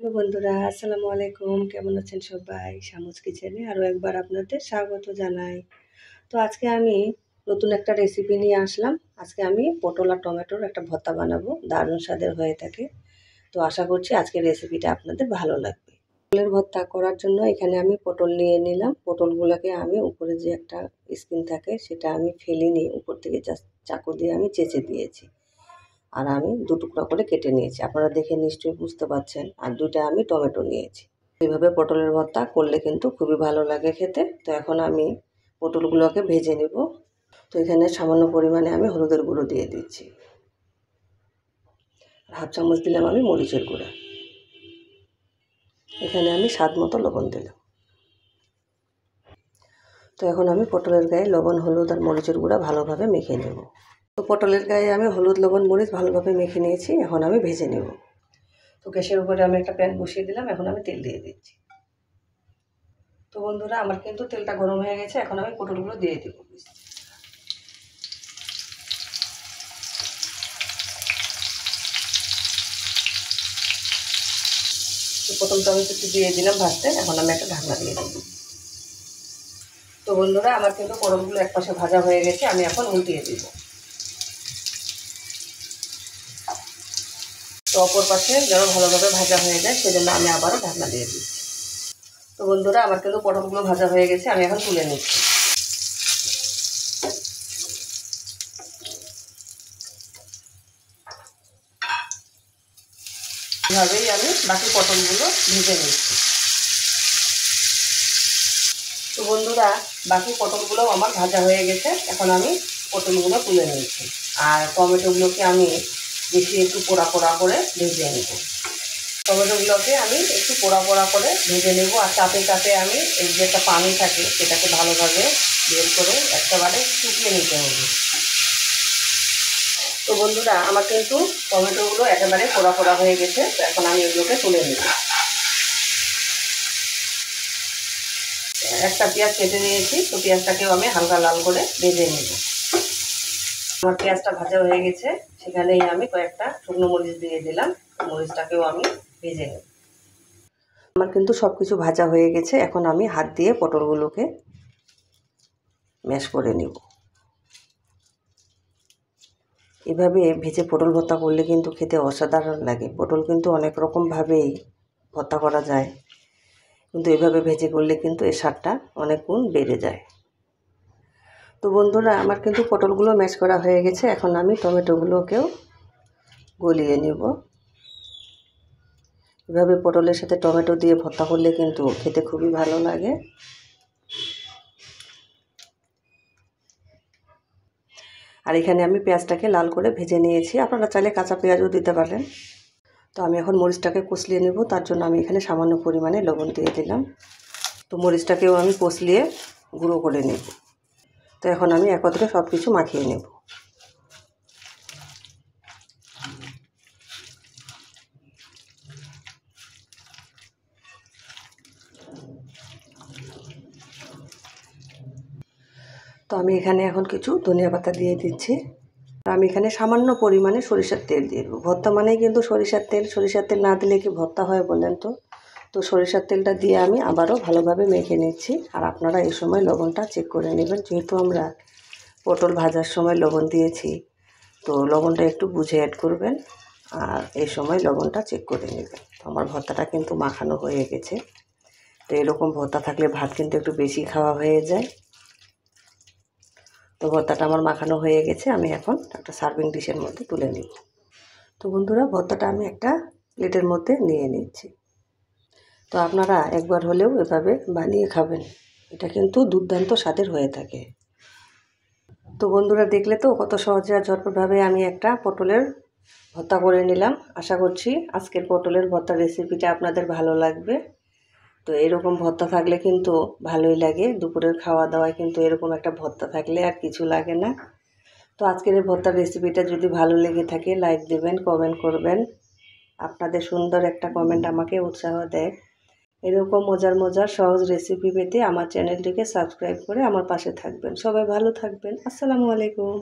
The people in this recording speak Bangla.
হ্যালো বন্ধুরা, আসসালামু আলাইকুম। কেমন আছেন সবাই? শামুস কিচেনে আরও একবার আপনাদের স্বাগত জানাই। তো আজকে আমি নতুন একটা রেসিপি নিয়ে আসলাম। আজকে আমি পটল আর টমেটোর একটা ভর্তা বানাবো, দারুণ স্বাদের হয়ে থাকে। তো আশা করছি আজকের রেসিপিটা আপনাদের ভালো লাগবে। পটলের ভর্তা করার জন্য এখানে আমি পটল নিয়ে নিলাম। পটলগুলোকে আমি উপরে যে একটা স্কিন থাকে সেটা আমি ফেলিনি, উপর থেকে জাস্ট চাকু দিয়ে আমি চেঁচে দিয়েছি। আর আমি 2 টুকরা করে কেটে নিয়েছি, আপনারা দেখে নিশ্চয়ই বুঝতে পারছেন। আর 2টা আমি টমেটো নিয়েছি। এইভাবে পটলের ভর্তা করলে কিন্তু খুবই ভালো লাগে খেতে। তো এখন আমি পটলগুলোকে ভেজে নেব। তো এখানে সামান্য পরিমাণে আমি হলুদের গুঁড়ো দিয়ে দিচ্ছি, 1/2 চামচ দিলাম আমি মরিচের গুঁড়া, এখানে আমি স্বাদ মতো লবণ দিলাম। তো এখন আমি পটলের গায়ে লবণ, হলুদ আর মরিচের গুঁড়া ভালোভাবে মেখে নেব। তো পটলের গায়ে আমি হলুদ, লবণ, মরিচ ভালোভাবে মেখে নিয়েছি। এখন আমি ভেজে নেব। তো গ্যাসের উপরে আমি একটা প্যান বসিয়ে দিলাম, এখন আমি তেল দিয়ে দিচ্ছি। তো বন্ধুরা, আমার কিন্তু তেলটা গরম হয়ে গেছে। এখন আমি পটলগুলো দিয়ে দেব। তো পটলটা আমি একটু দিয়ে দিলাম ভাজতে। এখন আমি একটা ঢাকনা দিয়ে দেব। তো বন্ধুরা, আমার কিন্তু পটলগুলো এক পাশে ভাজা হয়ে গেছে। আমি এখন উল্টিয়ে দেব। তো অপর পাশে যেন ভালোভাবে ভাজা হয়ে যায় সেজন্য আমি আবারও ঢাকনা দিয়ে দিচ্ছি। তো বন্ধুরা, আমার কিন্তু পটলগুলো ভাজা হয়ে গেছে। আমি এখন তুলে নিচ্ছি। এভাবেই আমি বাকি পটলগুলো ভেজে নিচ্ছি। তো বন্ধুরা, বাকি পটলগুলো আমার ভাজা হয়ে গেছে। এখন আমি পটলগুলো তুলে নিচ্ছি। আর টমেটোগুলোকে আমি বেশি একটু পোড়া পোড়া করে ভেজে নেব। টমেটোগুলোকে আমি একটু পোড়া পোড়া করে ভেজে নেব। আর তাতে তাতে আমি এই যে একটা পানি থাকে সেটাকে ভালোভাবে বের করে একেবারে শুকিয়ে নিতে হবে। তো বন্ধুরা, আমার কিন্তু টমেটোগুলো একেবারে পোড়া পোড়া হয়ে গেছে। এখন আমি এগুলোকে তুলে নেব। একটা পেঁয়াজ কেটে নিয়েছি। তো পেঁয়াজটাকেও আমি হালকা লাল করে ভেজে নেব। আমার পেঁয়াজটা ভাজা হয়ে গেছে। সেখানেই আমি কয়েকটা শুকনো মরিচ দিয়ে দিলাম। মরিচটাকেও আমি ভেজে নেব। আমার কিন্তু সব কিছু ভাজা হয়ে গেছে। এখন আমি হাত দিয়ে পটলগুলোকে ম্যাশ করে নেব। এভাবে ভেজে পটল ভর্তা করলে কিন্তু খেতে অসাধারণ লাগে। পটল কিন্তু অনেক রকমভাবেই ভর্তা করা যায়, কিন্তু এভাবে ভেজে করলে কিন্তু এর স্বাদটা অনেক গুণ বেড়ে যায়। তো বন্ধুরা, আমার কিন্তু পটলগুলো ম্যাশ করা হয়ে গেছে। এখন আমি টমেটোগুলোকেও গলিয়ে নেব। এভাবে পটলের সাথে টমেটো দিয়ে ভর্তা করলে কিন্তু খেতে খুবই ভালো লাগে। আর এখানে আমি পেঁয়াজটাকে লাল করে ভেজে নিয়েছি। আপনারা চাইলে কাঁচা পেঁয়াজও দিতে পারেন। তো আমি এখন মরিচটাকে কষলিয়ে নেব। তার জন্য আমি এখানে সামান্য পরিমাণে লবণ দিয়ে দিলাম। তো মরিচটাকেও আমি কষলিয়ে গুঁড়ো করে নেব। তো এখন আমি একত্রে সব কিছু মাখিয়ে নেব। তো আমি এখানে এখন কিছু ধনিয়া পাতা দিয়ে দিচ্ছি। আমি এখানে সামান্য পরিমাণে সরিষার তেল দিয়ে দেবো। ভর্তা মানেই কিন্তু সরিষার তেল। সরিষার তেল না দিলে কি ভর্তা হয় বলেন তো? তো সরিষার তেলটা দিয়ে আমি আবারও ভালোভাবে মেখে নিচ্ছি। আর আপনারা এই সময় লবণটা চেক করে নেবেন, যেহেতু আমরা পটল ভাজার সময় লবণ দিয়েছি। তো লবণটা একটু বুঝে অ্যাড করবেন। আর এই সময় লবণটা চেক করে নেবেন। তো আমার ভর্তাটা কিন্তু মাখানো হয়ে গেছে। তো এরকম ভর্তা থাকলে ভাত কিন্তু একটু বেশি খাওয়া হয়ে যায়। তো ভর্তাটা আমার মাখানো হয়ে গেছে। আমি এখন একটা সার্ভিং ডিশের মধ্যে তুলে নিব। তো বন্ধুরা, ভর্তাটা আমি একটা প্লেটের মধ্যে নিয়ে নিচ্ছি। তো আপনারা একবার হলেও এভাবে বানিয়ে খাবেন। এটা কিন্তু দুর্দান্ত স্বাদের হয়ে থাকে। তো বন্ধুরা, দেখলে তো কত সহজে আর ঝটপটভাবে আমি একটা পটলের ভর্তা করে নিলাম। আশা করছি আজকের পটলের ভর্তার রেসিপিটা আপনাদের ভালো লাগবে। তো এরকম ভর্তা থাকলে কিন্তু ভালোই লাগে। দুপুরের খাওয়া দাওয়ায় কিন্তু এরকম একটা ভর্তা থাকলে আর কিছু লাগে না। তো আজকের এই ভর্তার রেসিপিটা যদি ভালো লেগে থাকে লাইক দেবেন, কমেন্ট করবেন। আপনাদের সুন্দর একটা কমেন্ট আমাকে উৎসাহ দেয়। এরকম মজার মজার সহজ রেসিপি পেতে আমার চ্যানেলটিকে সাবস্ক্রাইব করে আমার পাশে থাকবেন। সবাই ভালো থাকবেন। আসসালামু আলাইকুম।